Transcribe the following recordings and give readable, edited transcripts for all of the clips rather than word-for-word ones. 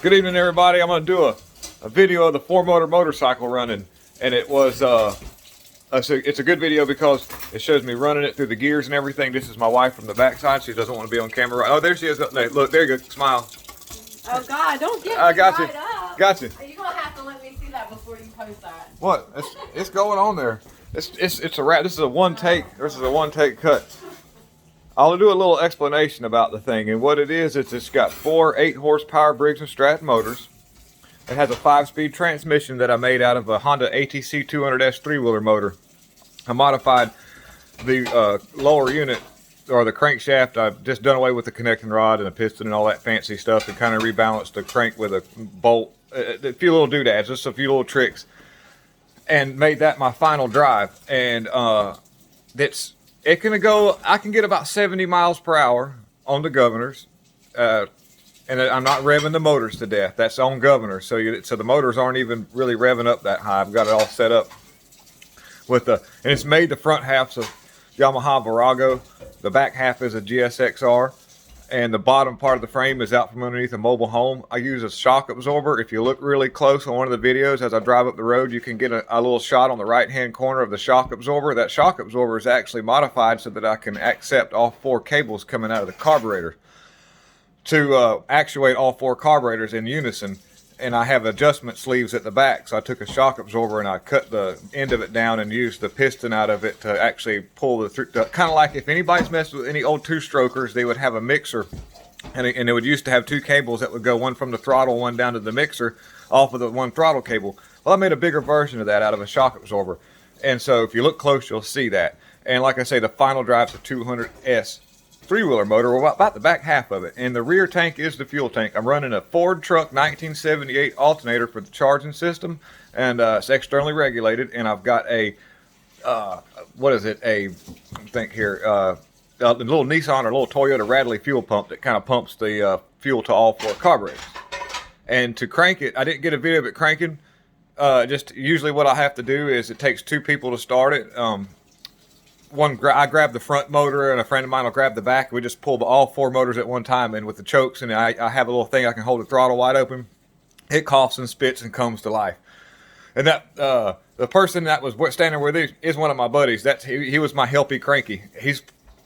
Good evening, everybody. I'm going to do a video of the 4-motor motorcycle running, and it was it's a good video because it shows me running it through the gears and everything. This is my wife from the backside. She doesn't want to be on camera. Oh, there she is. Look, there you go. Smile. Oh God, don't get I got me you. right up. Got you. You're gonna have to let me see that before you post that. What? It's going on there. It's a wrap. This is a one take. This is a one take cut. I'll do a little explanation about the thing, and what it is it's got 4 8-horsepower Briggs & Stratton motors. It has a 5-speed transmission that I made out of a Honda ATC 200S 3-wheeler motor. I modified the lower unit, or the crankshaft. I've just done away with the connecting rod and the piston and all that fancy stuff, and kind of rebalanced the crank with a bolt, a few little doodads, just a few little tricks, and made that my final drive. And I can get about 70 miles per hour on the governors, and I'm not revving the motors to death. That's on governor, so the motors aren't even really revving up that high. I've got it all set up with and it's made. The front half's a Yamaha Virago, the back half is a GSXR, and the bottom part of the frame is out from underneath a mobile home. I use a shock absorber. If you look really close on one of the videos as I drive up the road, you can get a little shot on the right hand corner of the shock absorber. That shock absorber is actually modified so that I can accept all 4 cables coming out of the carburetor to actuate all 4 carburetors in unison. And I have adjustment sleeves at the back, so I took a shock absorber and I cut the end of it down and used the piston out of it to actually pull the kind of like if anybody's messed with any old 2-strokers, they would have a mixer, and it would used to have 2 cables that would go, one from the throttle, one down to the mixer off of the one throttle cable. Well, I made a bigger version of that out of a shock absorber, and so if you look close, you'll see that. And like I say, the final drive's a 200S 3-wheeler motor, about the back half of it, and the rear tank is the fuel tank. I'm running a Ford truck 1978 alternator for the charging system, and it's externally regulated, and I've got a a little Nissan or a little Toyota Radley fuel pump that kind of pumps the fuel to all 4 carburetors. And to crank it, I didn't get a video of it cranking. Just usually what I have to do is it takes 2 people to start it. I grab the front motor, and a friend of mine will grab the back. We just pull all 4 motors at one time, and with the chokes, and I have a little thing I can hold the throttle wide open. It coughs and spits and comes to life. And that the person that was standing with me is one of my buddies. He was my helpy cranky. He's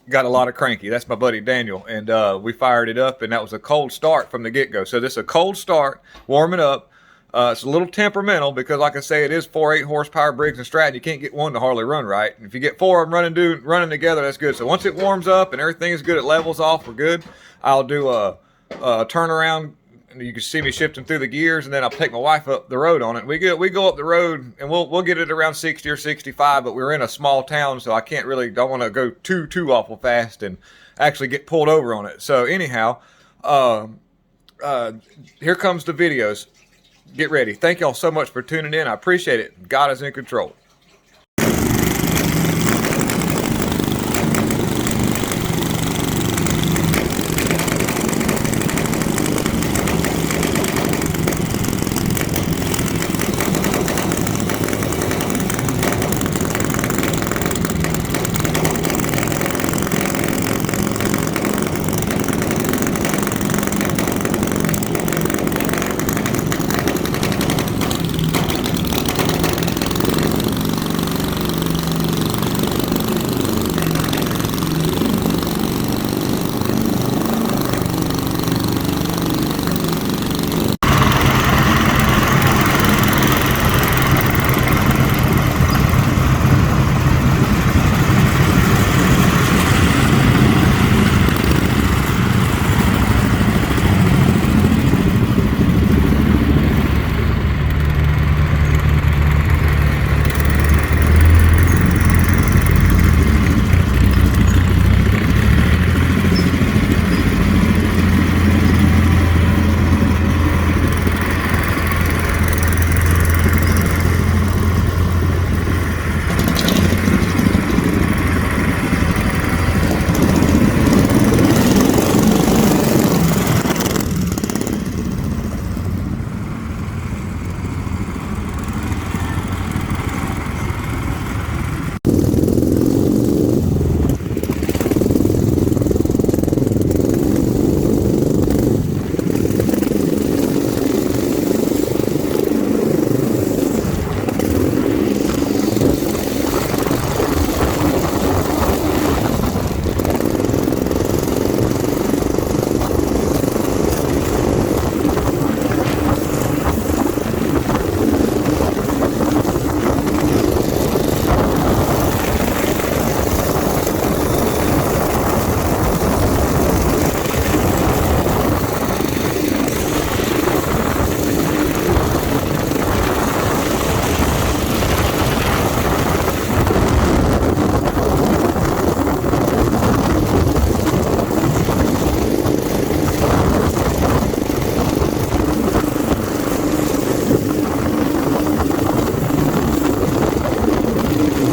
got a lot of cranky. That's my buddy Daniel, and we fired it up, and that was a cold start from the get-go. So this is a cold start, warming up. It's a little temperamental because, like I say, it is 4 8-horsepower Briggs & Stratton. You can't get one to hardly run right. And if you get 4 of them running together, that's good. So once it warms up and everything is good, it levels off, we're good. I'll do a turnaround, and you can see me shifting through the gears, and then I'll take my wife up the road on it. We go up the road, and we'll get it around 60 or 65, but we're in a small town, so I don't want to go too awful fast and actually get pulled over on it. So anyhow, here comes the videos. Get ready. Thank y'all so much for tuning in. I appreciate it. God is in control.